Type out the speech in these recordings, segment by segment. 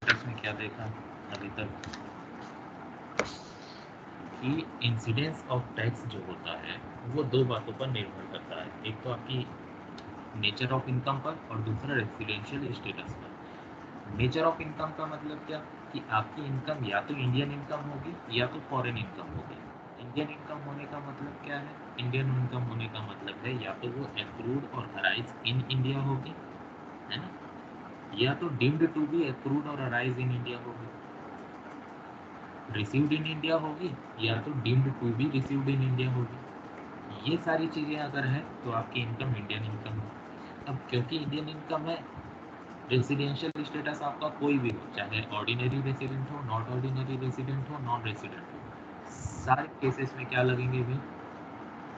Chapters में क्या देखा अभी तक कि इंसिडेंस ऑफ टैक्स जो होता है वो दो बातों पर निर्भर करता है, एक तो आपकी नेचर ऑफ इनकम पर और दूसरा रेसिडेंशियल स्टेटस पर। नेचर ऑफ इनकम का मतलब क्या कि आपकी इनकम या तो इंडियन इनकम होगी या तो फॉरेन इनकम होगी। इंडियन इनकम होने का मतलब क्या है? इंडियन इनकम होने का मतलब है या तो वो एक्रूड और अराइज इन इंडिया होगी, है ना, या तो डीम्ड टू बी एक्रूड और अराइज इन इंडिया होगी। रिसीव्ड इन इंडिया होगी या तो deemed to be received in India होगी। ये सारी चीज़ें अगर हैं तो आपकी इनकम इंडियन इनकम है। अब क्योंकि इंडियन इनकम है, रेसिडेंशियल स्टेटस आपका कोई भी हो, चाहे ऑर्डिनरी रेसिडेंट हो, नॉट ऑर्डिनरी रेसिडेंट हो, नॉन रेसिडेंट हो, सारे केसेस में क्या लगेंगे भाई?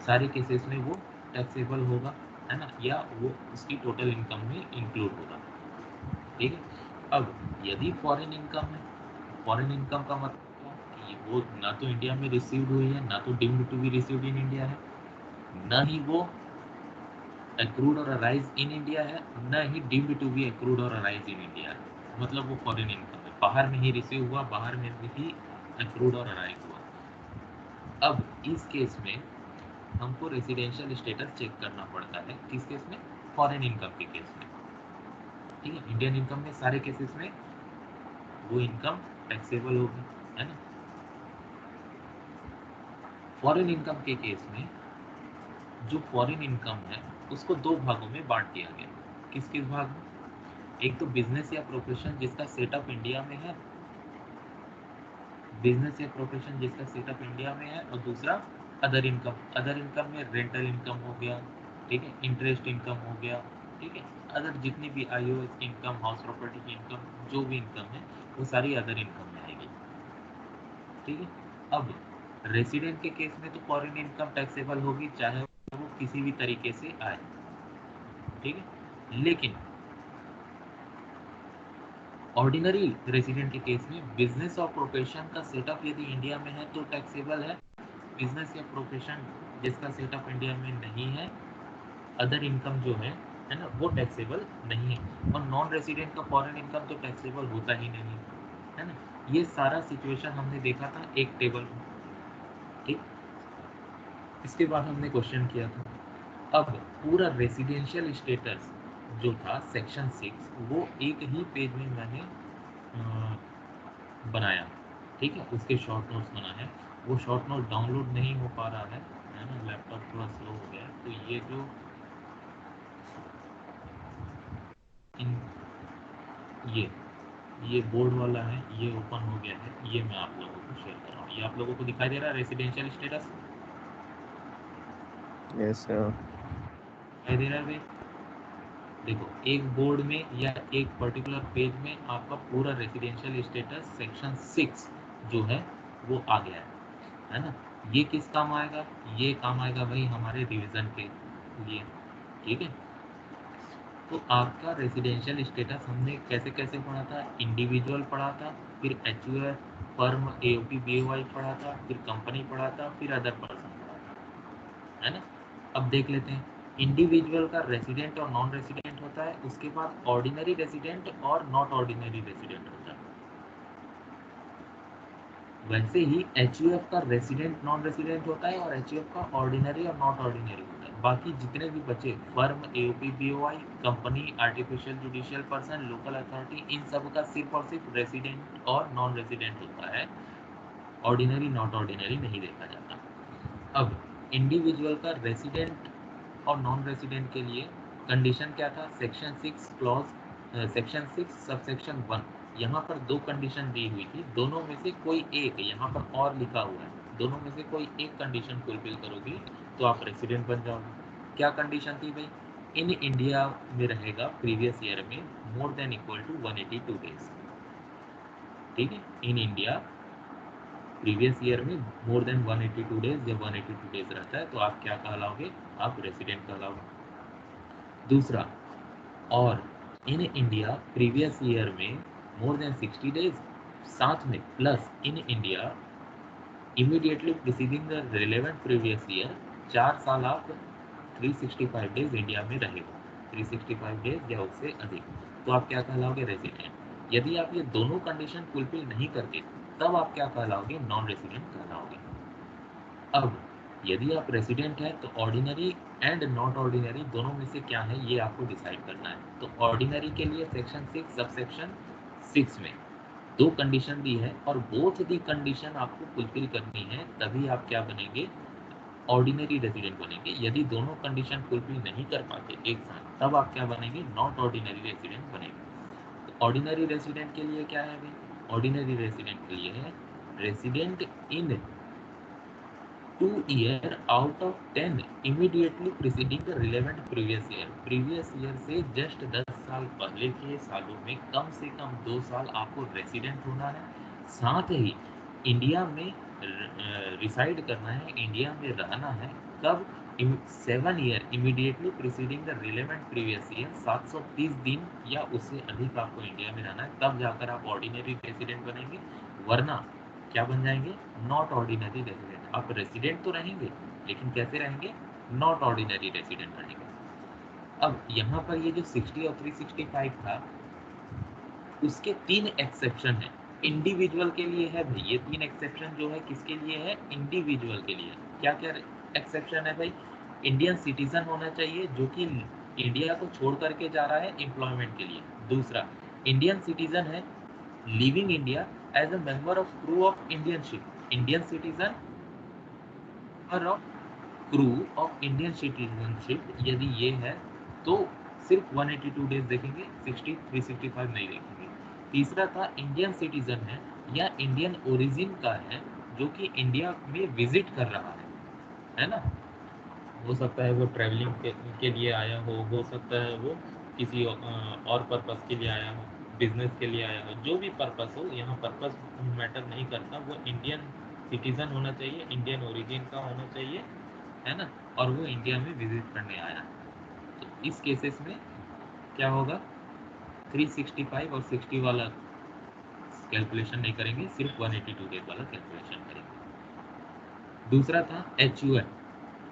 सारे केसेस में वो टैक्सेबल होगा, है ना, या वो उसकी टोटल इनकम में इंक्लूड होगा। ठीक है। अब यदि फॉरेन इनकम है, फॉरेन इनकम का मतलब क्या कि वो ना तो इंडिया में रिसीव्ड हुई है, ना तो deemed to be received in India है, ना ही वो एक्रूड और अराइज इन इंडिया है, ना ही डीम्ड टू बी एक्रूड और अराइज इन इंडिया है। मतलब वो फॉरेन इनकम है, बाहर में ही रिसीव हुआ, बाहर में ही एक्रूड और अराइज हुआ। अब इस केस में हमको रेसिडेंशियल स्टेटस चेक करना पड़ता है। किस केस में? फॉरेन इनकम के केस में। ठीक है। इंडियन इनकम में सारे केसेस में वो इनकम टैक्सेबल होगी, है ना। फॉरेन इनकम के केस में जो फॉरेन इनकम है उसको दो भागों में बांट दिया गया। किस किस भाग में? एक तो बिजनेस या प्रोफेशन जिसका सेटअप इंडिया में है, बिजनेस या प्रोफेशन जिसका सेटअप इंडिया में है, और दूसरा अदर इनकम। अदर इनकम में रेंटल इनकम हो गया, ठीक है, इंटरेस्ट इनकम हो गया, ठीक है, अदर जितनी भी आईओएस इनकम, हाउस प्रॉपर्टी की इनकम, जो भी इनकम है वो सारी अदर इनकम में आएगी। ठीक है। अब रेसिडेंट के केस में तो फॉरेन इनकम टैक्सेबल होगी, चाहे वो किसी भी तरीके से आए। ठीक है। लेकिन ऑर्डिनरी रेसिडेंट के केस में बिजनेस और प्रोफेशन का सेटअप यदि इंडिया में है तो टैक्सेबल है। बिजनेस या प्रोफेशन जिसका सेटअप इंडिया में नहीं है, अदर इनकम जो है ना, वो टैक्सेबल नहीं है। और नॉन रेसिडेंट का फॉरेन इनकम तो टैक्सेबल होता ही नहीं, है ना। ये सारा सिचुएशन हमने देखा था एक टेबल में। ठीक। इसके बाद हमने क्वेश्चन किया था। अब पूरा रेसिडेंशियल स्टेटस जो था सेक्शन 6 वो एक ही पेज में मैंने बनाया। ठीक है। उसके शॉर्ट नोट्स बनाए। वो शॉर्ट नोट डाउनलोड नहीं हो पा रहा है ना, लैपटॉप थोड़ा स्लो हो गया है, तो ये जो इन ये बोर्ड वाला है, ये ओपन हो गया है, ये मैं आप लोगों को शेयर कर रहा हूँ। ये आप लोगों को दिखाई दे रहा है रेसिडेंशियल स्टेटस? Yes sir. दिखाई दे रहा है भाई? देखो, एक बोर्ड में या एक पर्टिकुलर पेज में आपका पूरा रेसिडेंशियल स्टेटस सेक्शन 6 जो है वो आ गया है ना। ये किस काम आएगा? ये काम आएगा भाई हमारे रिवीजन के लिए। ठीक है। तो आपका रेसिडेंशियल स्टेटस हमने कैसे कैसे पढ़ा था? इंडिविजुअल पढ़ा था, फिर एचयूएफ, फर्म, एओपी, बीओवाई पढ़ा था, फिर कंपनी पढ़ा था, फिर अदर पर्सन पढ़ा था, है ना। अब देख लेते हैं। इंडिविजुअल का रेसिडेंट और नॉन रेसिडेंट होता है, उसके बाद ऑर्डिनरी रेसिडेंट और नॉट ऑर्डिनरी रेसिडेंट होता है। वैसे ही एचयूएफ का रेसिडेंट नॉन रेसिडेंट होता है और एचयूएफ का ऑर्डिनरी और नॉट ऑर्डिनरी होता है। बाकी जितने भी बचे, firm, AOP, BOI, company, artificial judicial person, local authority, इन सब का सिर्फ और सिर्फ रेसिडेंट और नॉन रेसिडेंट होता है, ऑर्डिनरी नॉट ऑर्डिनरी नहीं देखा जाता। अब इंडिविजुअल का रेसिडेंट और नॉन रेसिडेंट के लिए कंडीशन क्या था? सेक्शन 6 क्लॉज, सेक्शन 6 सबसेक्शन 1, यहाँ पर दो कंडीशन दी हुई थी, दोनों में से कोई एक, यहाँ पर और लिखा हुआ है, दोनों में से कोई एक कंडीशन फुलफिल करोगे तो आप रेसिडेंट बन जाओगे। क्या कंडीशन थी भाई? इन इंडिया में रहेगा प्रीवियस ईयर में more than equal to 182 days. ठीक है। इन इंडिया प्रीवियस ईयर में मोर देन 182 डेज, जब 182 डेज रहता है तो आप क्या कहलाओगे? आप रेसिडेंट कहलाओगे। दूसरा, और इन इंडिया प्रीवियस ईयर में मोर देन 60 डेज, साथ में plus in India immediately preceding the relevant previous year, 4 साल आप 365 डेज इंडिया में रहे हो, 365 डेज या उससे अधिक, तो आप क्या कहलाओगे? रेसिडेंट। यदि आप ये दोनों कंडीशन फुलफिल नहीं करते तब आप क्या कहलाओगे, नॉन रेसिडेंट कहलाओगे। अब यदि आप रेसिडेंट हैं तो ऑर्डिनरी एंड नॉट ऑर्डिनरी दोनों में से क्या है ये आपको डिसाइड करना है। तो ऑर्डिनरी के लिए सेक्शन 6 सबसेक्शन 6 में 2 कंडीशन दी है और बोथ दी कंडीशन आपको फुलफिल करनी है, तभी आप क्या बनेंगे, ऑर्डिनरी रेसिडेंट बनेंगे। यदि दोनों कंडीशन फुलफिल नहीं कर पाते एक साथ तब आप क्या बनेंगे, नॉट ऑर्डिनरी रेसिडेंट बनेंगे। तो ऑर्डिनरी रेसिडेंट के लिए क्या है भाई, ऑर्डिनरी रेसिडेंट के लिए है resident in 2 year out of 10 immediately preceding the relevant previous year। Previous year से जस्ट 10 साल पहले के सालों में कम से कम 2 साल आपको रेसिडेंट होना है, साथ ही इंडिया में रिसाइड करना है, इंडिया में रहना है। कब, 7 year immediately preceding the relevant previous year, 730 दिन या उससे अधिक आपको इंडिया में रहना है, तब जाकर आप ऑर्डिनरी रेसिडेंट बनेंगे। वरना क्या बन जाएंगे, नॉट ऑर्डिनरी रेसिडेंट। आप रेसिडेंट तो रहेंगे लेकिन कैसे रहेंगे, नॉट ऑर्डिनरी रेसिडेंट रहेंगे। अब यहाँ पर ये जो 60 और 365 था उसके 3 एक्सेप्शन है, इंडिविजुअल के लिए है भाई। ये 3 एक्सेप्शन जो है किसके लिए है, इंडिविजुअल के लिए। क्या क्या एक्सेप्शन है भाई, इंडियन सिटीजन होना चाहिए जो कि इंडिया को छोड़ करके जा रहा है एम्प्लॉयमेंट के लिए। दूसरा, इंडियन सिटीजन है living India as a member of crew of Indian ship, Indian citizen or of crew of Indian citizenship, यदि ये है तो सिर्फ 182 डेज देखेंगे, 60 365 नहीं देखेंगे। तीसरा था इंडियन सिटीजन है या इंडियन ओरिजिन का है जो कि इंडिया में विजिट कर रहा है ना। हो सकता है वो ट्रैवलिंग के लिए आया हो सकता है वो किसी और पर्पस के लिए आया हो, बिजनेस के लिए आया हो, जो भी पर्पस हो, यहाँ पर्पस मैटर नहीं करता। वो इंडियन सिटीजन होना चाहिए, इंडियन ओरिजिन का होना चाहिए, है ना, और वो इंडिया में विजिट करने आया है। तो इस केसेस में क्या होगा, 365 और 60 वाला कैलकुलेशन नहीं करेंगे, सिर्फ 182 डेज वाला कैलकुलेशन करेंगे। दूसरा था HUF।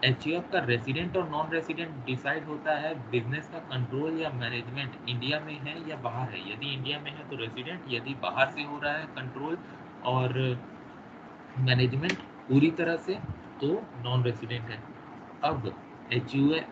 HUF का रेसिडेंट और नॉन रेसिडेंट डिसाइड होता है बिजनेस का कंट्रोल या मैनेजमेंट इंडिया में है या बाहर है। यदि इंडिया में है तो रेसिडेंट, यदि बाहर से हो रहा है कंट्रोल और मैनेजमेंट पूरी तरह से तो नॉन रेसिडेंट है। अब HUF,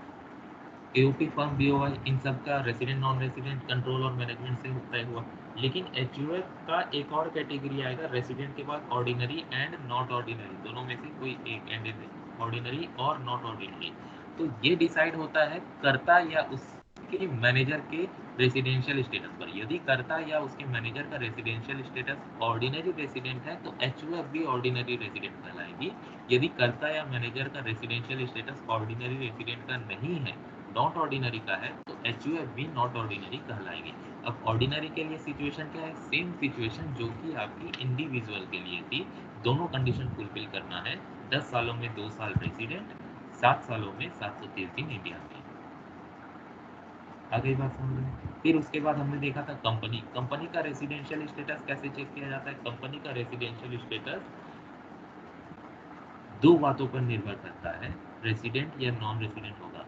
AOP फर्म, BOI, इन सब का रेसिडेंट नॉन रेसिडेंट कंट्रोल और मैनेजमेंट से तय हुआ। लेकिन HUF का एक और कैटेगरी आएगा रेसिडेंट के बाद, ऑर्डिनरी एंड नॉट ऑर्डिनरी, दोनों में से कोई एक, एंड ऑर्डिनरी और नॉट ऑर्डिनरी। तो ये डिसाइड होता है कर्ता या उसके मैनेजर के रेसिडेंशियल स्टेटस पर। यदि कर्ता या उसके मैनेजर का रेसिडेंशियल स्टेटस ऑर्डिनरी रेसिडेंट है तो HUF भी ऑर्डिनरी रेसिडेंट कहलाएगी। यदि कर्ता या मैनेजर का रेसिडेंशियल स्टेटस ऑर्डिनरी रेसिडेंट का नहीं है, नॉट ऑर्डिनरी का है, तो HUF भी नॉट ऑर्डिनरी कहलाएगी। अब ऑर्डिनरी के लिए सिचुएशन क्या है, सेम सिचुएशन जो कि आपकी इंडिविजुअल के लिए थी। दोनों कंडीशन फुलफिल करना है, 10 सालों में 2 साल रेसिडेंट, 7 सालों में 730 दिन इंडिया में। आ गई बात समझ में। फिर उसके बाद हमने देखा था कंपनी। कंपनी का रेसिडेंशियल स्टेटस कैसे चेक किया जाता है, कंपनी का रेसिडेंशियल स्टेटस 2 बातों पर निर्भर करता है, रेसिडेंट या नॉन रेसिडेंट होगा।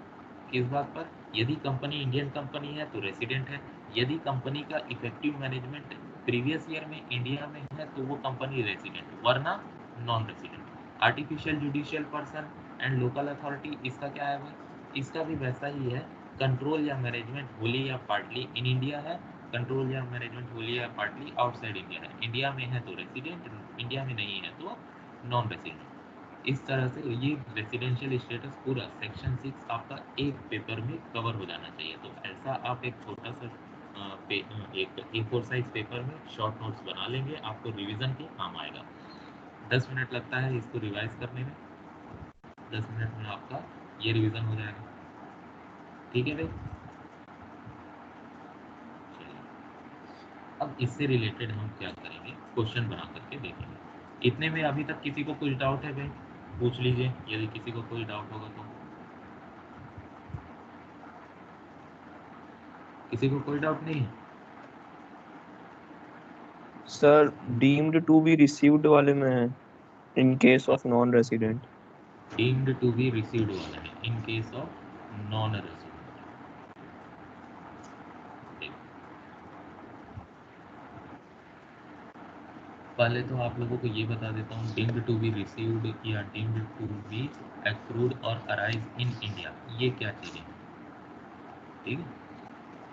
किस बात पर, यदि कंपनी इंडियन कंपनी है तो रेसिडेंट है, यदि कंपनी का इफेक्टिव मैनेजमेंट प्रीवियस ईयर में इंडिया में है तो वो कंपनी रेसिडेंट, वरना non resident. Artificial judicial person and local authority, इसका क्या है भाई, इसका भी वैसा ही है, कंट्रोल या मैनेजमेंट होली या पार्टली इन इंडिया है, कंट्रोल या मैनेजमेंट होली या पार्टली आउटसाइड इंडिया है। इंडिया में है तो रेसिडेंट, इंडिया में नहीं है तो नॉन रेसिडेंट। इस तरह से ये रेसिडेंशियल स्टेटस पूरा सेक्शन 6 आपका एक पेपर में कवर हो जाना चाहिए। तो ऐसा आप एक छोटा सा एक A4 साइज पेपर में शॉर्ट नोट्स बना लेंगे, आपको रिवीजन के काम आएगा। 10 मिनट लगता है इसको रिवाइज करने में, 10 मिनट में आपका ये रिवीजन हो जाएगा। ठीक है भाई, चलिए अब इससे रिलेटेड हम क्या करेंगे, क्वेश्चन बना करके देखेंगे। इतने में अभी तक किसी को कुछ डाउट है भाई, पूछ लीजिए यदि किसी को कोई डाउट होगा तो। किसी को कोई डाउट नहीं है? Sir deemed to be received वाले में है, in case of non resident. Deemed to be received वाला है, in case of non resident. पहले तो आप लोगों को ये बता देता हूँ, डीम्ड टू बी रिसीव्ड या डीम्ड टू बी एक्रूड और अराइज इन इंडिया, ये क्या चीज़ें हैं, ठीक है।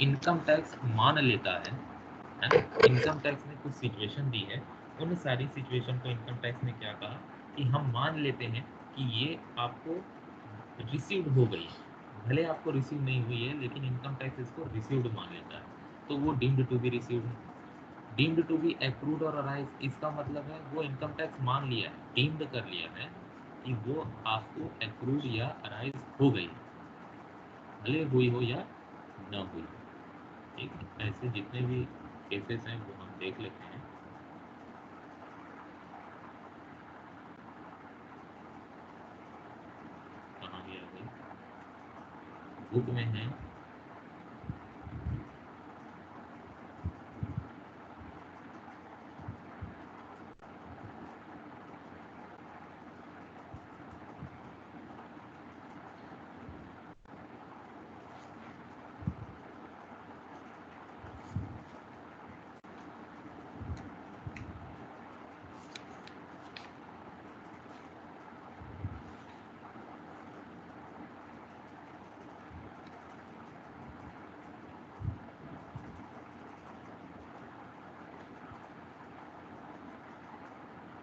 इनकम टैक्स मान लेता है ना। इनकम टैक्स ने कुछ सिचुएशन दी है, उन सारी सिचुएशन को इनकम टैक्स ने क्या कहा कि हम मान लेते हैं कि ये आपको रिसीव्ड हो गई है, भले आपको रिसीव नहीं हुई है लेकिन इनकम टैक्स इसको रिसीव्ड मान लेता है, तो वो डीम्ड टू बी रिसीव्ड है। डीम्ड टू बी एक्रूड और अराइज, इसका मतलब है वो इनकम टैक्स मान लिया है, डीम्ड कर लिया है कि वो आपको एक्रूड या अराइज हो गई, भले हुई हो या न हुई। ठीक है, ऐसे जितने भी केसेस हैं वो हम देख लेते हैं। कहाँ गया भाई, बुक में है।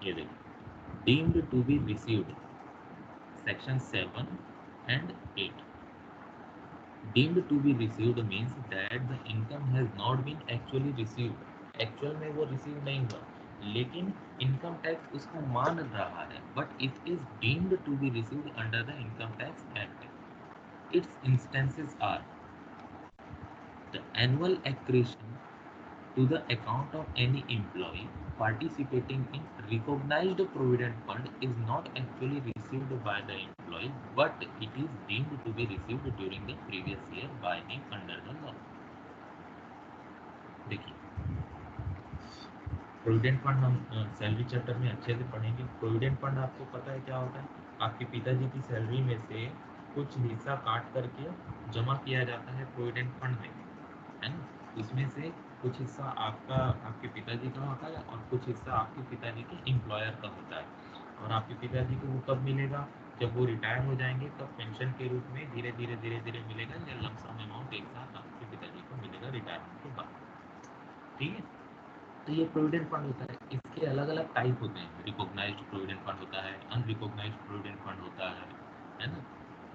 ये देखिए, deemed to be received, section 7 and 8. Deemed to be received means that the income has not been actually received. Actual में वो रिसीव नहीं हुआ लेकिन इनकम टैक्स उसको मान रहा है, but it is deemed to be received under the income tax act. Its instances are the annual accretion to the account of any employee participating in recognized provident fund is not actually received by the employee, but it is deemed to be received during the previous year by him under the law. देखिए, provident fund हम salary chapter में अच्छे से पढ़ेंगे। Provident fund आपको पता है क्या होता है, आपके पिताजी की सैलरी में से कुछ हिस्सा काट करके जमा किया जाता है प्रोविडेंट फंड में, है ना। उसमें से कुछ हिस्सा आपका, आपके पिताजी का होता है और कुछ हिस्सा आपके पिताजी के एम्प्लॉयर का होता है। और आपके पिताजी को वो कब मिलेगा, जब वो रिटायर हो जाएंगे तब पेंशन के रूप में धीरे धीरे धीरे धीरे मिलेगा, या लमसम अमाउंट एक साथ आपके पिताजी को मिलेगा रिटायरमेंट के बाद। ठीक है, तो ये प्रोविडेंट फंड होता है। इसके अलग अलग टाइप होते हैं, रिकॉग्नाइज्ड प्रोविडेंट फंड होता है, अनरिकॉग्नाइज्ड प्रोविडेंट फंड होता है ना।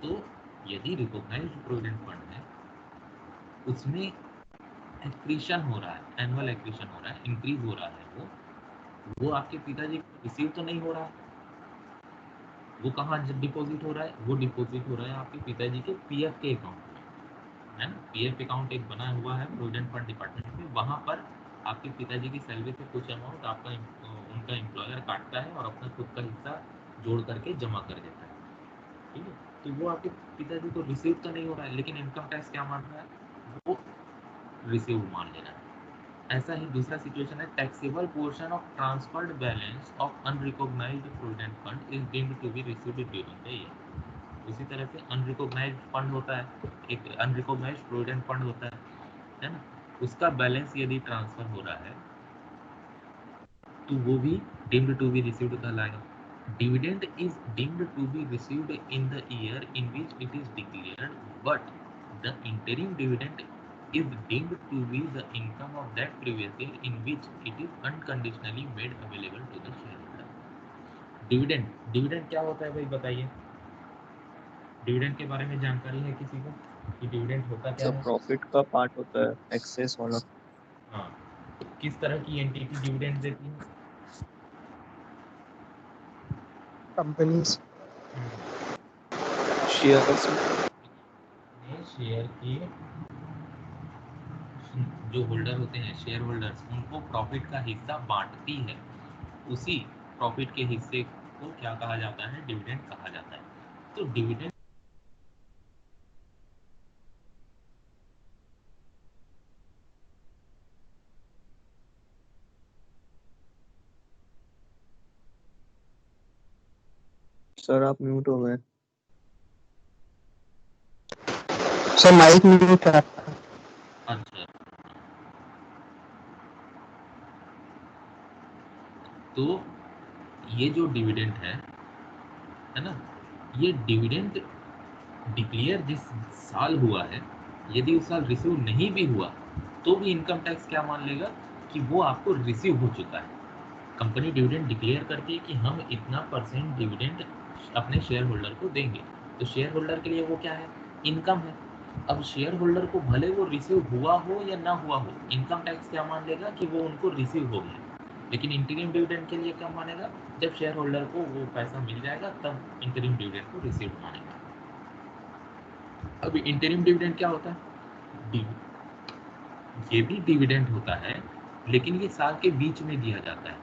तो यदि रिकॉग्नाइज्ड प्रोविडेंट फंड है उसमें एक्रीशन हो रहा है, एनुअल एक्रीशन हो रहा है, इंक्रीज हो रहा है, वो आपके पिताजी को रिसीव तो नहीं हो रहा है। वो कहाँ डिपॉजिट हो रहा है, वो डिपॉजिट हो रहा है आपके पिताजी के पीएफ के अकाउंट में, है ना। पीएफ अकाउंट एक बना हुआ है प्रोविडेंट फंड डिपार्टमेंट में, वहाँ पर आपके पिताजी की सैलरी से कुछ अमाउंट आपका उनका एम्प्लॉयर काटता है और अपना खुद का हिस्सा जोड़ करके जमा कर देता है। ठीक है, तो वो आपके पिताजी को रिसीव तो नहीं हो रहा है लेकिन इनकम टैक्स क्या मान रहा है, वो रिसीव मान ले रहा है। ऐसा ही दूसरा सिचुएशन है, taxable portion of transferred balance of unrecognised provident fund is deemed to be received during the year. उसी तरह से अनरिकॉग्नाइज्ड फंड होता है, एक अनरिकॉग्नाइज्ड प्रोविडेंट फंड होता है ना। उसका बैलेंस यदि ट्रांसफर हो रहा है तो वो भी डीम्ड टू बी रिसीव्ड कहलाएगा। Dividend is deemed to be received in the year in which it is declared, but the interim dividend is deemed to be the income of that previous year in which it is unconditionally made available to the shareholder. Dividend, dividend क्या होता है भाई बताइए, dividend के बारे में जानकारी है किसी को कि डिविडेंड होता क्या सब है? प्रॉफिट का पार्ट होता है, एक्सेस वाला। हाँ, किस तरह की एंटिटी डिविडेंड देती है? कंपनीज शेयर्स शेयर की जो होल्डर होते हैं, शेयर होल्डर्स, उनको प्रॉफिट का हिस्सा बांटती है, उसी प्रॉफिट के हिस्से को क्या कहा जाता है, डिविडेंड कहा जाता है। तो डिविडेंड सर आप म्यूट हो गए। सर माइक म्यूट है। अच्छा, तो ये जो डिविडेंड है ना, ये डिविडेंड डिक्लेयर जिस साल हुआ है, यदि उस साल रिसीव नहीं भी हुआ तो भी इनकम टैक्स क्या मान लेगा कि वो आपको रिसीव हो चुका है। कंपनी डिविडेंड डिक्लेयर करती है कि हम इतना % डिविडेंड अपने शेयर होल्डर को देंगे, तो शेयर होल्डर के लिए वो क्या है, इनकम है। अब शेयर होल्डर को भले वो रिसीव हुआ हो या ना हुआ हो, इनकम टैक्स क्या मान लेगा कि वो उनको रिसीव हो गया। लेकिन इंटरिम डिविडेंड के लिए क्या मानेगा, जब शेयर होल्डर को वो पैसा मिल जाएगा तब इंटरिम डिविडेंड को रिसीव मानेगा। अब इंटरिम डिविडेंड क्या होता है, ये भी डिविडेंड होता है, लेकिन ये साल के बीच में दिया जाता है।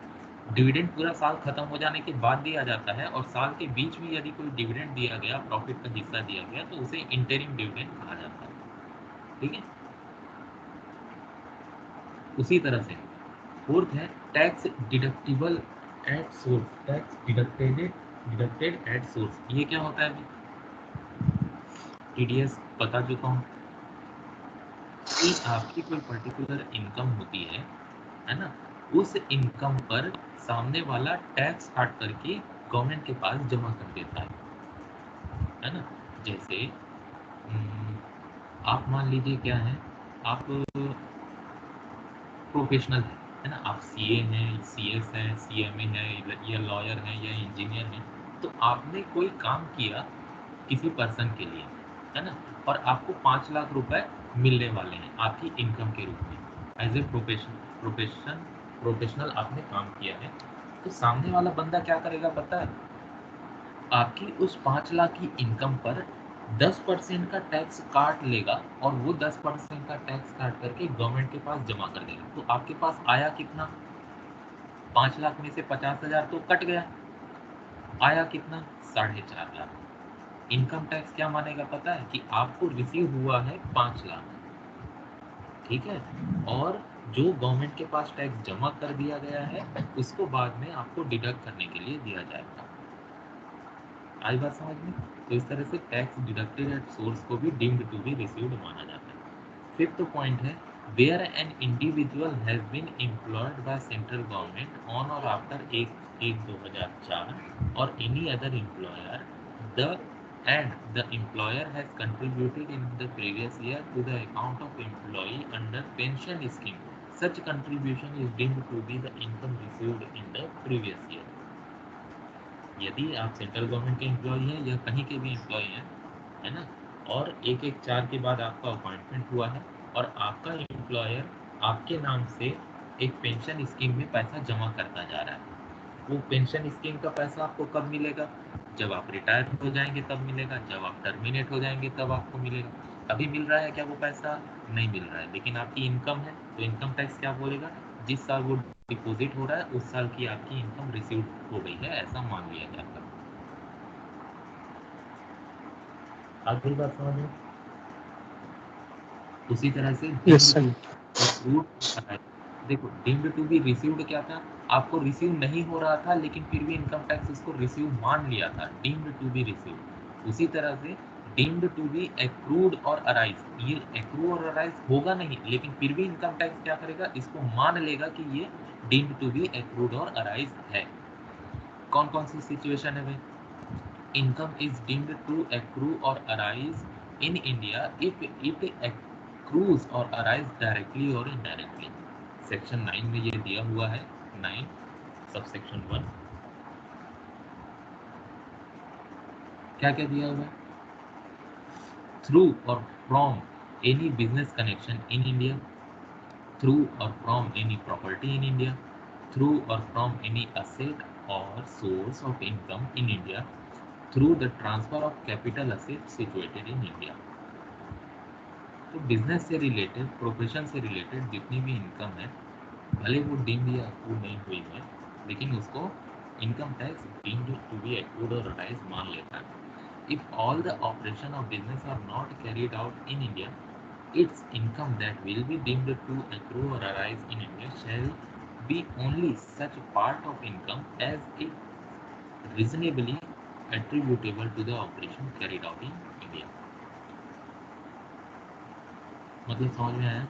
डिविडेंड पूरा साल खत्म हो जाने के बाद दिया जाता है, और साल के बीच में यदि कोई डिविडेंड दिया गया, प्रॉफिट का हिस्सा दिया गया, तो उसे इंटरिम डिविडेंड कहा जाता है। ठीक है। उसी तरह से फोर्थ है tax deductible at source, tax deducted at source. ये क्या होता है, टीडीएस बता चुका हूँ कि आपकी कोई पर्टिकुलर इनकम होती है ना, उस इनकम पर सामने वाला टैक्स काट करके गवर्नमेंट के पास जमा कर देता है ना। जैसे आप मान लीजिए क्या है, आप प्रोफेशनल है ना, आप सीए हैं, सीएस हैं, सीएमए है, या लॉयर हैं, या इंजीनियर हैं, तो आपने कोई काम किया किसी पर्सन के लिए, है ना, और आपको 5 लाख रुपए मिलने वाले हैं आपकी इनकम के रूप में। एज ए प्रोफेशनल आपने काम किया है, तो सामने वाला बंदा क्या करेगा पता है, आपकी उस 5 लाख की इनकम पर 10% का टैक्स काट लेगा, और वो 10% का टैक्स काट करके गवर्नमेंट के पास जमा कर देगा। तो आपके पास आया कितना, 5 लाख में से 50,000 तो कट गया, आया कितना, 4.5 लाख। इनकम टैक्स क्या मानेगा पता है, कि आपको रिसीव हुआ है 5 लाख, ठीक है, और जो गवर्नमेंट के पास टैक्स जमा कर दिया गया है, उसको बाद में आपको डिडक्ट करने के लिए दिया जाएगा। आई बात समझ में। तो इस तरह से टैक्स डिडक्टेड एट सोर्स को भी डीम्ड टू बी रिसीव्ड माना जाता है। फिफ्थ पॉइंट है where an individual has been employed by central government on और आफ्टर 1/1/2004 और any other employer the and the employer has contributed in the previous year to the account of employee under pension scheme, such contribution is deemed to be the income received in the previous year। यदि आप central government के employ हैं या कहीं के भी employ हैं, है ना, और 1/1/4 के बाद आपका अपॉइंटमेंट हुआ है, और आपका एम्प्लॉयर आपके नाम से एक पेंशन स्कीम में पैसा जमा करता जा रहा है, वो पेंशन स्कीम का पैसा आपको कब मिलेगा, जब आप रिटायर हो जाएंगे तब मिलेगा, जब आप टर्मिनेट हो जाएंगे तब आपको मिलेगा। अभी मिल रहा है क्या वो पैसा, नहीं मिल रहा है, लेकिन आपकी इनकम है, तो इनकम टैक्स क्या बोलेगा, जिस साल वो डिपॉजिट हो रहा है उस साल की आपकी इनकम रिसीव हो गई है, ऐसा मान लिया जाएगा। आखिरी बात समझ में। उसी तरह से Yes, sir. देखो डीम्ड टू बी रिसीव्ड क्या था, आपको रिसीव नहीं हो रहा था, लेकिन फिर भी इनकम टैक्स इसको रिसीव मान लिया था, डीम्ड टू बी रिसीव्ड। उसी तरह से डीम्ड टू बी एक्रूड और अराइज, ये एक्रू और अराइज होगा नहीं, लेकिन फिर भी इनकम टैक्स क्या करेगा, इसको मान लेगा कि ये डीम्ड टू बी एक्रूड और अराइज है। कौन कौन सी सिचुएशन है भाई, income is deemed to accrue or arise in India if it accrues or arise directly or indirectly। Section 9 में ये दिया हुआ है, 9 सबसेक्शन 1 क्या क्या दिया हुआ है, through or from any business connection in India, through or from any property in India, through or from any asset or source of income in India, through the transfer of capital asset situated in India. तो business से related, profession से related जितनी भी income है, भले वो deemed या accrued नहीं हुई है, लेकिन उसको income tax deemed to be accrued or arise मान लेता है। If all the operation of business are not carried out in India, its income that will be deemed to accrue or arise in India shall be only such part of income as it reasonably attributable to the operation carried out in India। मतलब समझ में आया,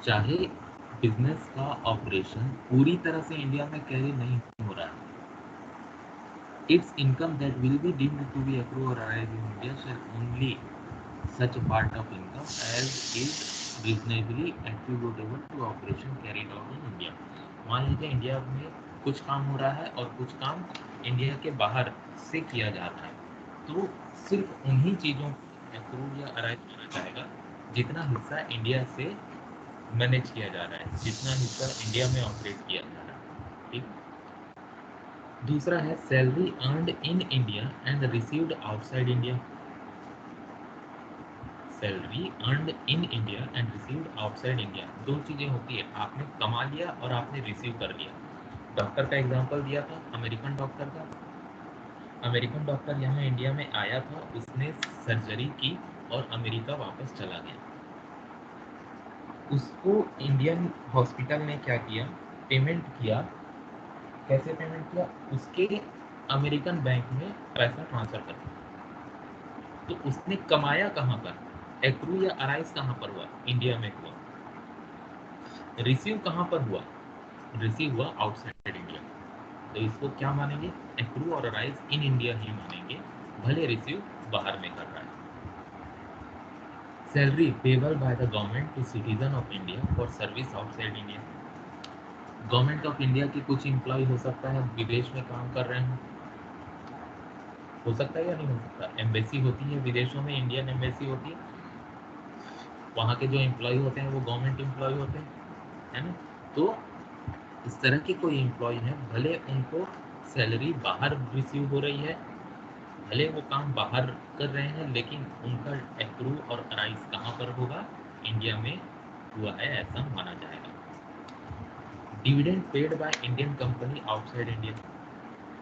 चाहे business का operation पूरी तरह से India में कैरी नहीं हो रहा है, its income that will be deemed to be accrued or arise in India shall only such a part of income as is reasonably attributable to operation carried out in India. मान लीजिए India में कुछ काम हो रहा है और कुछ काम इंडिया के बाहर से किया जा रहा है, तो सिर्फ उन्हीं चीज़ों अक्रूड या अराइज माना जाएगा जितना हिस्सा इंडिया से मैनेज किया जा रहा है, जितना हिस्सा इंडिया में ऑपरेट किया जा रहा है। ठीक। दूसरा है salary earned in India and received outside India. Salary earned in India and received outside India, दो चीजें होती है, आपने कमा लिया और आपने रिसीव कर लिया। डॉक्टर का एग्जांपल दिया था, अमेरिकन डॉक्टर का। अमेरिकन डॉक्टर यहाँ इंडिया में आया था, उसने सर्जरी की और अमेरिका वापस चला गया। उसको इंडियन हॉस्पिटल ने क्या किया, पेमेंट किया। कैसे पेमेंट किया, उसके अमेरिकन बैंक में पैसा ट्रांसफर कर दिया। तो उसने कमाया कहाँ पर, एक्रू या अराइज कहाँ पर हुआ, इंडिया में हुआ। रिसीव कहाँ पर हुआ, रिसीव हुआ आउटसाइड इंडिया। तो इसको क्या मानेंगे, एक्रू और अराइज इन इंडिया ही मानेंगे, भले रिसीव बाहर में कर रहा है। Salary payable by the government to citizen of India for service outside India. Government of India के कुछ एम्प्लॉय हो सकता है विदेश में काम कर रहे हैं, हो सकता है या नहीं हो सकता। एम्बेसी होती है विदेशों में, इंडियन एम्बेसी होती है, वहाँ के जो एम्प्लॉय होते हैं वो गवर्नमेंट एम्प्लॉय होते हैं, है ना। तो इस तरह के कोई एम्प्लॉय है, भले उनको सैलरी बाहर रिसीव हो रही है, भले वो काम बाहर कर रहे हैं, लेकिन उनका एक्रू और अराइज कहाँ पर होगा, इंडिया में हुआ है, ऐसा माना जाएगा। Dividend paid by Indian company outside India.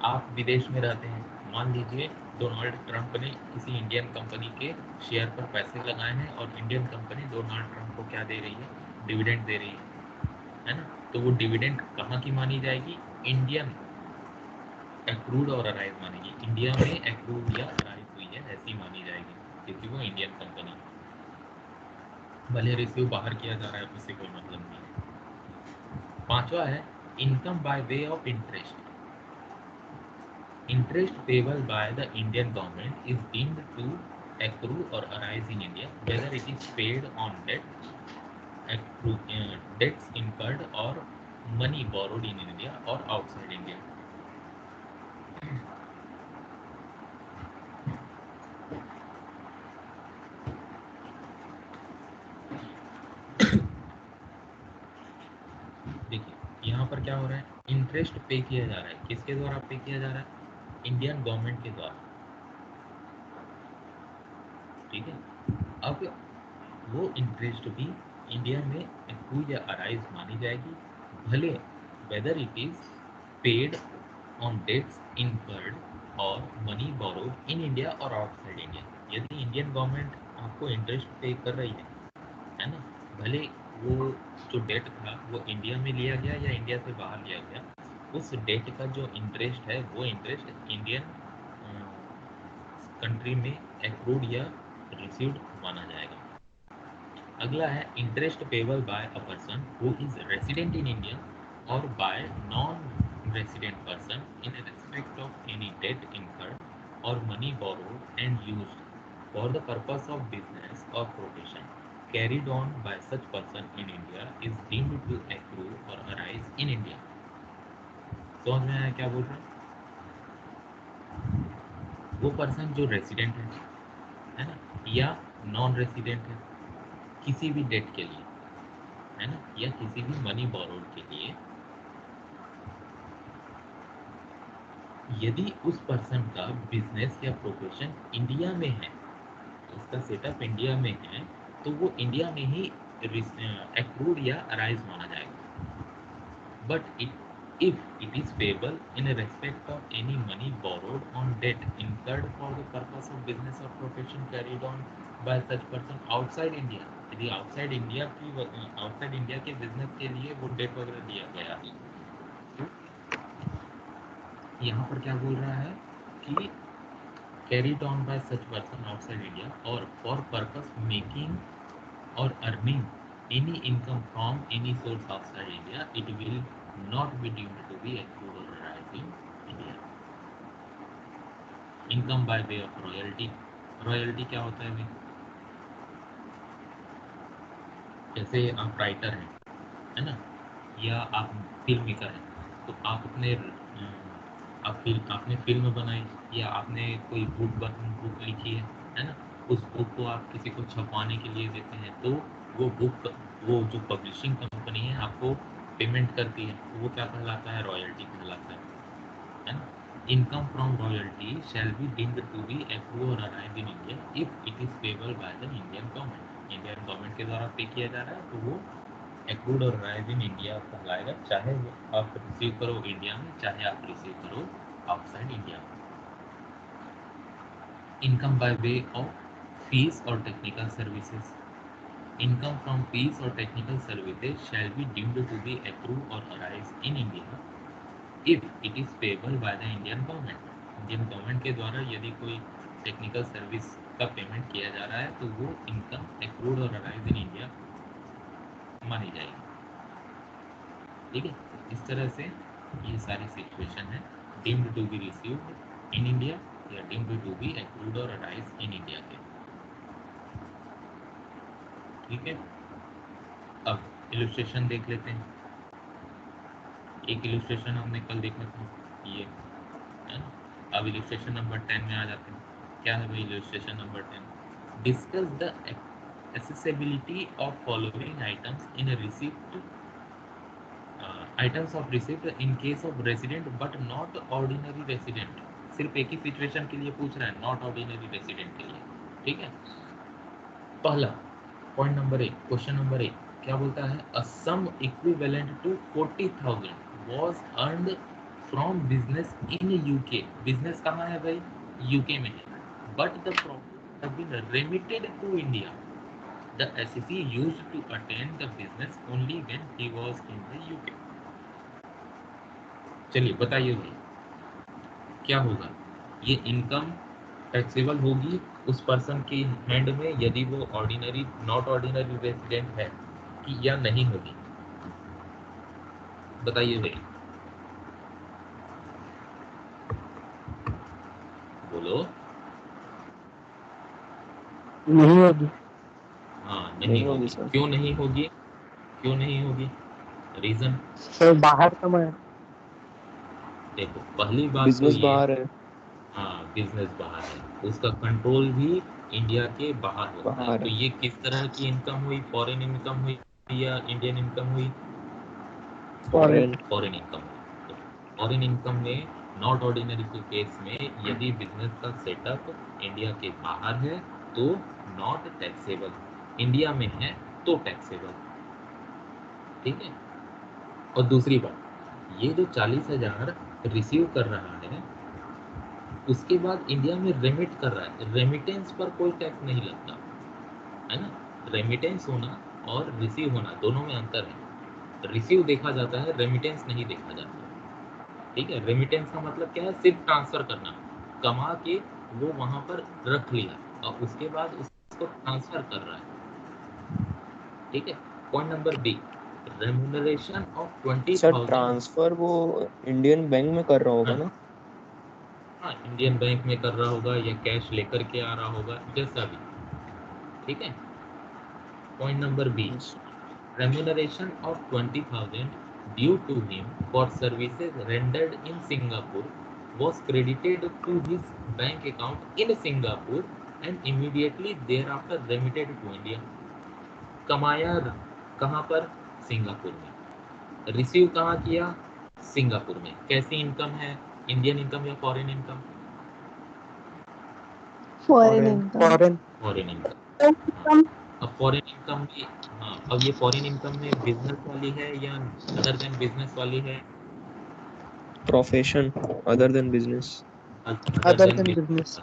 आप विदेश में रहते हैं, मान लीजिए डोनाल्ड ट्रंप ने किसी इंडियन कंपनी के शेयर पर पैसे लगाए हैं और इंडियन कंपनी डोनाल्ड ट्रंप को क्या दे रही है, डिविडेंड दे रही है ना। तो वो डिविडेंड कहाँ की मानी जाएगी, इंडियन एक्रूड और अराइज मानेगी, इंडिया में एक्रूड या अराइज हुई है ऐसी मानी जाएगी, क्योंकि वो इंडियन कंपनी, भले रिसीव बाहर किया जा रहा है उससे कोई मतलब नहीं है। पांचवा है income by way of interest. Interest payable by the Indian government is deemed to accrue or arise in India, whether it is paid on debts incurred or money borrowed in India or outside India. देखिए यहाँ पर क्या हो रहा है, interest पे किया जा रहा है, किसके द्वारा पे किया जा रहा है, इंडियन गवर्नमेंट के द्वारा। ठीक है, अब वो इंटरेस्ट भी इंडिया में एक्रू या अराइज मानी जाएगी, भले whether it is paid on debts incurred और मनी बोरोड इन इंडिया और आउटसाइड इंडिया। यदि इंडियन गवर्नमेंट आपको इंटरेस्ट पे कर रही है ना, भले वो जो डेट था वो इंडिया में लिया गया या इंडिया से बाहर लिया गया, उस डेट का जो इंटरेस्ट है वो इंटरेस्ट इंडियन कंट्री में एक्रूड या रिसीव्ड माना जाएगा। अगला है interest payable by a person who is resident in India or by non resident person in respect of any debt incurred और money borrowed and used for the purpose of business or profession carried on by such person in India is deemed to accrue or arise in India. समझ में आया क्या बोल रहे हैं, वो person जो रेसिडेंट है ना, या नॉन रेसिडेंट है किसी भी डेट के लिए, है ना, या किसी भी मनी बोरोड के लिए, यदि उस पर्सन का बिजनेस या प्रोफेशन इंडिया में है, उसका सेटअप इंडिया में है, तो वो इंडिया में ही एक्रूड या अराइज माना जाएगा। But if it is payable in respect of any money borrowed on debt incurred for the purpose of business or profession carried on by such person outside India, यदि outside India के business के लिए वो date वगैरह दिया गया है, तो यहाँ पर क्या बोल रहा है कि carried on by such person outside India or for purpose making or earning any income from any source outside India, it will not be deemed to be accrued or arise in India. Income by way of royalty. Royalty क्या होता है भाई? जैसे आप writer हैं, है ना, या आप फिल्म मेकर हैं, तो आप अपने आपने फिल्म बनाई या आपने कोई बुक लिखी है ना, उस बुक को आप किसी को छपवाने के लिए देते हैं, तो वो जो पब्लिशिंग कंपनी है आपको पेमेंट करती है, वो क्या कहलाता है? रॉयल्टी कहलाता है ना। Income from royalty shall be deemed to be accrue or arrive in India if it is payable by the Indian government. Indian government के द्वारा पे किया जा रहा है, तो वो एक्रूड और अराइव इन इंडिया कहलाएगा, चाहे आप रिसीव करो इंडिया में, चाहे आप रिसीव करो आउटसाइड इंडिया में। Income by way of fees for technical services. Income from fees for technical services shall be deemed to be accrue or arrive in India if it is payable by the Indian government. Indian government के द्वारा यदि कोई technical service का payment किया जा रहा है, तो वो इनकम एक्रूड और अराइव इन इंडिया मानी जाएगी। ठीक है, इस तरह से ये सारी सिचुएशन है deemed to be received in India या डीम्ड टू बी एक्रूड और अराइज इन इंडिया के। ठीक है, अब इलस्ट्रेशन देख लेते हैं। एक इलस्ट्रेशन हमने कल देखा था, ये है ना। अब इलस्ट्रेशन नंबर 10 में आ जाते हैं। क्या है भाई illustration number 10? Discuss the accessibility of following items in a receipt items of receipt in case of resident but not ordinary resident. सिर्फ एक ही सिचुएशन के लिए पूछ रहा है, नॉट ऑर्डिनरी रेसिडेंट के लिए। ठीक है, पहला पॉइंट नंबर 1, क्वेश्चन नंबर 1 क्या बोलता है? A sum equivalent to 40,000 was earned from business in UK. Business कहाँ है भाई? यूके में है, but the profit have been remitted to India. The SEC used to attend the business only when he was in the UK. चलिए बताइए भाई क्या होगा? ये इनकम टैक्सेबल होगी उस पर्सन के हैंड में यदि वो ऑर्डिनरी नॉट ऑर्डिनरी रेसिडेंट है कि या नहीं होगी? बताइए भाई, बोलो। नहीं होगी। हाँ नहीं नहीं होगी। होगी सर। क्यों नहीं होगी? क्यों नहीं होगी? रीजन सर बाहर कमाए। देखो, पहली बात तो बिजनेस ये, बाहर है। हाँ बिजनेस बाहर है, उसका कंट्रोल भी इंडिया के बाहर होता है। बाहर तो है। ये किस तरह की इनकम हुई? फॉरेन इनकम हुई या इंडियन इनकम हुई? फॉरेन। फॉरेन इनकम हुई। फॉरेन इनकम में नॉट ऑर्डिनरी के केस में यदि बिजनेस का सेटअप इंडिया के बाहर है तो नॉट टैक्सेबल, इंडिया में है तो टैक्सेबल। ठीक है, और दूसरी बात, ये जो 40,000 रिसीव कर रहा है उसके बाद इंडिया में रेमिट कर रहा है, रेमिटेंस पर कोई टैक्स नहीं लगता है ना। रेमिटेंस होना और रिसीव होना दोनों में अंतर है। रिसीव देखा जाता है, रेमिटेंस नहीं देखा जाता। ठीक है, रेमिटेंस का मतलब क्या है? सिर्फ ट्रांसफर करना, कमा के वो वहां पर रख लिया और उसके बाद उसको ट्रांसफर कर रहा है। ठीक है, point number B, remuneration of sir 20,000। Transfer वो इंडियन बैंक में कर रहा होगा ना? हाँ, इंडियन बैंक में कर रहा होगा या कैश लेकर के आ रहा होगा, जैसा भी। ठीक है, point number B, Yes. remuneration of 20,000 due to him for services rendered in Singapore was credited to his bank account in Singapore and immediately thereafter remitted to India. कमाया कहाँ पर? सिंगापुर में। रिसीव कहाँ किया? सिंगापुर में। कैसी income है? Indian income या foreign income? Foreign foreign. Income. Foreign. Foreign income. हाँ, अब फॉरेन इनकम भी, हाँ अब ये फॉरेन इनकम में बिजनेस वाली है या अदर देन बिजनेस वाली है? Profession other than business. Other other than than business business.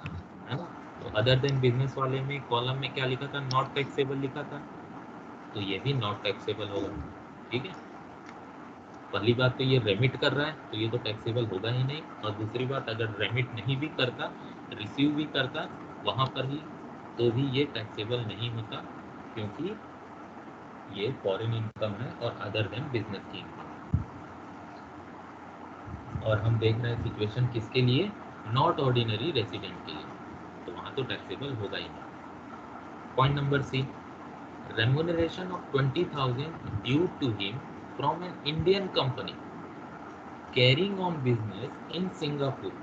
है ना। तो अदर देन बिजनेस वाले में कॉलम में क्या लिखा था? नॉट टैक्सेबल लिखा था, तो ये भी नॉट टैक्सेबल होगा। ठीक है, पहली बात तो ये रेमिट कर रहा है तो ये तो टैक्सेबल होगा ही नहीं, और दूसरी बात अगर रेमिट नहीं भी करता, रिसीव भी करता वहाँ पर ही, तो भी ये टैक्सेबल नहीं होता, क्योंकि ये फॉरेन इनकम है और अदर देन बिजनेस की इनकम। और हम देख रहे हैं सिचुएशन किसके लिए, नॉट ऑर्डिनरी रेसिडेंट के लिए, तो वहाँ तो टैक्सेबल होगा ही नहीं। Point number C, remuneration of 20,000 due to him from an Indian company carrying on business in Singapore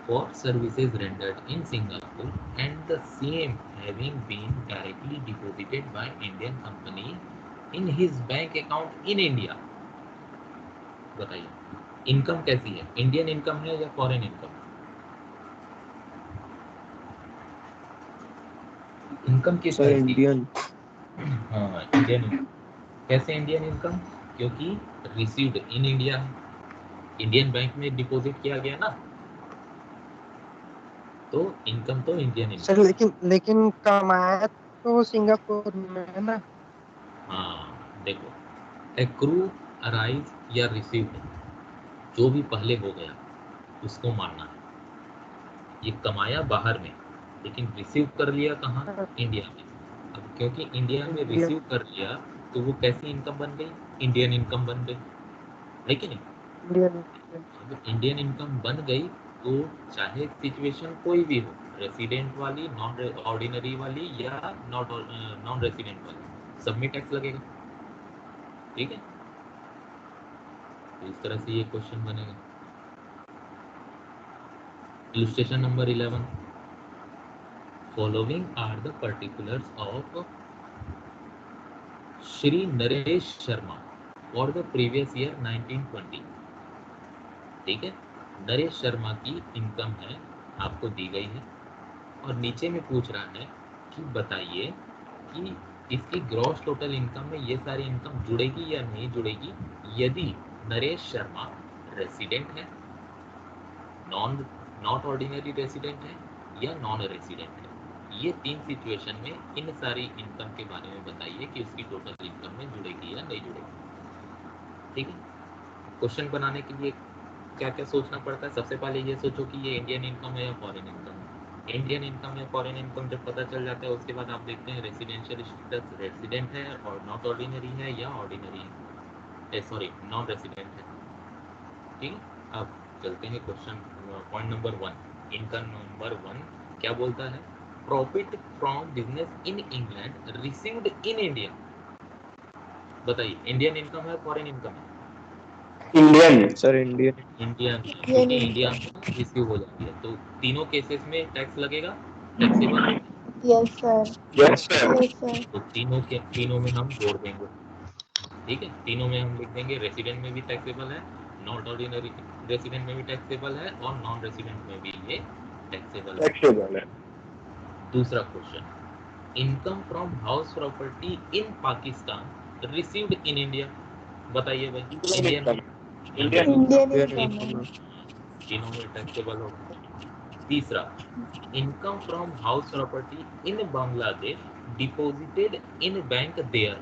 for services rendered in Singapore and the same having been directly deposited by Indian company in his bank account in India। बताइए income कैसी है, Indian income है या foreign income? Income किस sir type की? Indian. हाँ Indian income. कैसे Indian income? क्योंकि received in India, Indian bank में डिपॉजिट किया गया ना, तो इनकम तो इंडियन इनकम। सर लेकिन कमाया तो सिंगापुर में है ना। हाँ देखो, एक्रू, अराइज या रिसीव्ड, जो भी पहले हो गया उसको मानना है। ये कमाया बाहर में लेकिन रिसीव कर लिया कहाँ, इंडिया में। अब क्योंकि इंडिया में इंडिया रिसीव कर लिया तो वो कैसी इनकम बन गई, इंडियन इनकम बन गई, है कि नहीं? इंडियन अब इंडियन इनकम बन गई तो चाहे सिचुएशन कोई भी हो, रेसिडेंट वाली, नॉन ऑर्डिनरी वाली या नॉन रेसिडेंट वाली, सब में टैक्स लगेगा। ठीक है, तो इस तरह से ये क्वेश्चन बनेगा। Illustration number 11, following are the particulars of Shri Naresh Sharma for the previous year 1920। ठीक है, नरेश शर्मा की इनकम है, आपको दी गई है और नीचे में पूछ रहा है कि बताइए कि इसकी ग्रॉस टोटल इनकम में ये सारी इनकम जुड़ेगी या नहीं जुड़ेगी यदि नरेश शर्मा रेसिडेंट है, नॉन नॉट ऑर्डिनरी रेसिडेंट है या नॉन रेसिडेंट है। ये तीन सिचुएशन में इन सारी इनकम के बारे में बताइए कि उसकी टोटल इनकम में जुड़ेगी या नहीं जुड़ेगी। ठीक है, क्वेश्चन बनाने के लिए क्या क्या सोचना पड़ता है? सबसे पहले ये सोचो कि ये इंडियन इनकम है या फॉरेन इनकम है। इंडियन इनकम या फॉरेन इनकम जब पता चल जाता है उसके बाद आप देखते हैं रेसिडेंशियल स्टेटस रेसिडेंट है और नॉट ऑर्डिनरी है या ऑर्डिनरी है, सॉरी नॉन रेसिडेंट है। ठीक है, अब चलते हैं question point number 1। Income number 1 क्या बोलता है, profit from business in England received in India. बताइए इंडियन इनकम है फॉरेन इनकम है? Indian sir, Indian. इंडियन, क्योंकि इंडिया में रिसीव हो जाती है तो तीनों केसेस में टैक्स लगेगा, टैक्सेबल होगा। Yes sir. Yes sir. Yes sir. तो तीनों में हम जोड़ देंगे। ठीक है, तीनों में हम लिख देंगे रेसिडेंट में भी टैक्सेबल है, नॉट ऑर्डिनरी रेसिडेंट में भी टैक्सेबल है और नॉन रेसिडेंट में भी ये टैक्सेबल है। टैक्सेबल है। दूसरा question, income from house property in Pakistan received in India. बताइए भाई, Indian Indian Indian Indian income income है। तीनों में टैक्सेबल होगा। तीसरा, income from house property in Bangladesh deposited in bank there.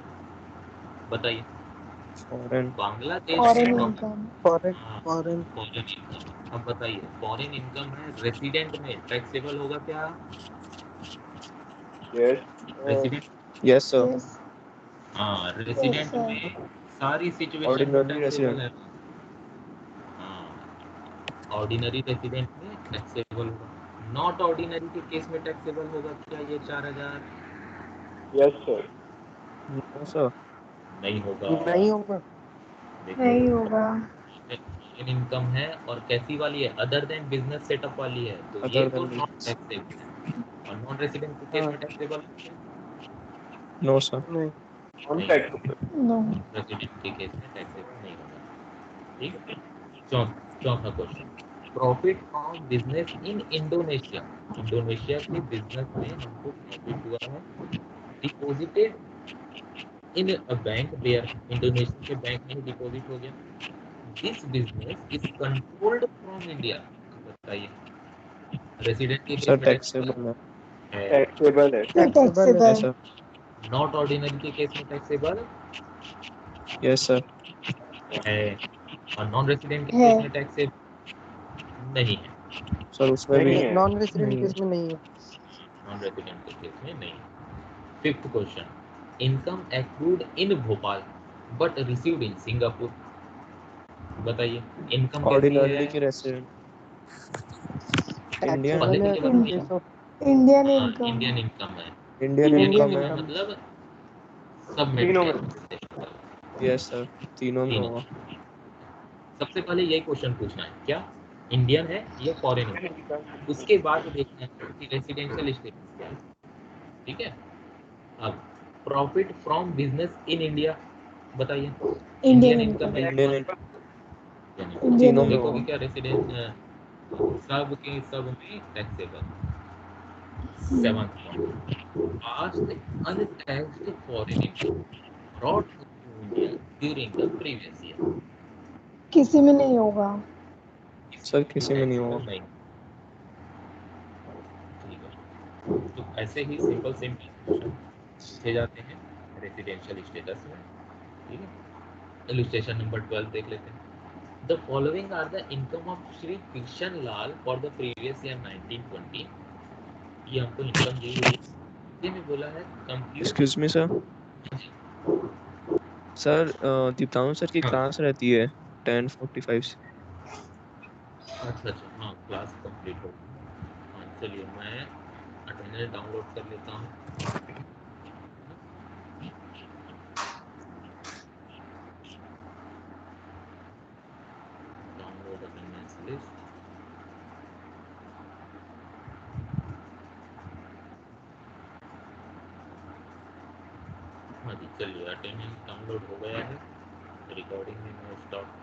बताइए फॉरेन। बांग्लादेश में फॉरेन इनकम। फॉरेन हाँ फॉरेन फॉरेन इनकम। अब बताइए फॉरेन इनकम है, रेसिडेंट में टैक्सेबल होगा क्या? Yes resident, yes sir. Yes. हाँ यस रेसिडेंट सर। में सारी सिचुएशन में ऑर्डिनरी टैक्सेबल रेसिडेंट। है। हाँ, ऑर्डिनरी रेसिडेंट में टैक्सेबल होगा, नॉट ऑर्डिनरी के केस में टैक्सेबल होगा क्या ये 4000? Yes sir. No sir. नहीं होगा। नहीं होगा। देखो नहीं होगा। इनकम है और कैसी वाली है, अदर देन बिजनेस सेटअप वाली है, तो ये अदर तो देन नॉट बिजनेस। टैक्सेबल है। और नॉन रेसिडेंट के केस हाँ में टैक्सेबल है नो सर। नहीं। नहीं, नो। रेसिडेंट के केस में टैक्सेबल नहीं होगा। ठीक है, चौथा question, profit from business in Indonesia. Indonesia के बिजनेस में हमको प्रॉफिट हुआ है, deposited in a bank there, Indonesia के बैंक में ही डिपॉजिट हो गया। This business is controlled from India. बताइए रेसिडेंट के सर केस में टैक्सेबल टैक्सेबल है। है, टैक्सेबल है। टैक्सेबल है। Yes taxable. Sir. Not ordinary के केस में टैक्सेबल यस सर। है और नॉन रेसिडेंट के है। केस में टैक्सेबल नहीं है। सर उसमें भी नॉन रेसिडेंट नहीं है। केस में नहीं है। नॉन रेसिडेंट के केस में नहीं है। Fifth question, income accrued in Bhopal but received in Singapore. बताइए इनकम कैसी ऑर्डिनरली है? की रेसिडेंट इंडियन पहले तो taxable ये in बताइए। case of इंडियन हाँ, इनकम। इंडियन इनकम है। इंडियन इंडियन इनकम Indian है। इनकम है income. मतलब सब मिड तीनों में गया। यस सर, तीनों में तीनों। होगा। सबसे पहले यही क्वेश्चन पूछना है, क्या इंडियन है या फॉरेन इनकम। उसके बाद देखना है कि रेसिडेंशियल स्टेटस क्या है। ठीक है। अब profit from business in India बताइए। Indian Indian income income. है। इंडियन इंडियन तीनों में देखोगे होगा। क्या रेसिडेंट सब के सब में taxable. Seventh point, past untaxed foreign income brought into India during the previous year। किसी में नहीं होगा। सर किसी में नहीं टैक्सेबल होगा। नहीं। ठीक है। तो ऐसे ही सिंपल सिंपल क्वेश्चन पूछे जाते हैं रेसिडेंशियल स्टेटस में। ठीक है। इलस्ट्रेशन नंबर 12 देख लेते हैं। The following are the income of Shri Krishna Lal for the previous year 1920। ये हमको इनकम दी हुई है। हिंदी में बोला है compute. Excuse me sir. Sir Deeptanu sir की हाँ क्लास रहती है 10:45 से। अच्छा अच्छा, हाँ क्लास कंप्लीट हो गई। हाँ चलिए मैं अटेंडेंस डाउनलोड कर लेता हूँ। Download attendance list. हाँ जी चलिए अटेंडेंस डाउनलोड हो गया है। रिकॉर्डिंग में मैं स्टॉप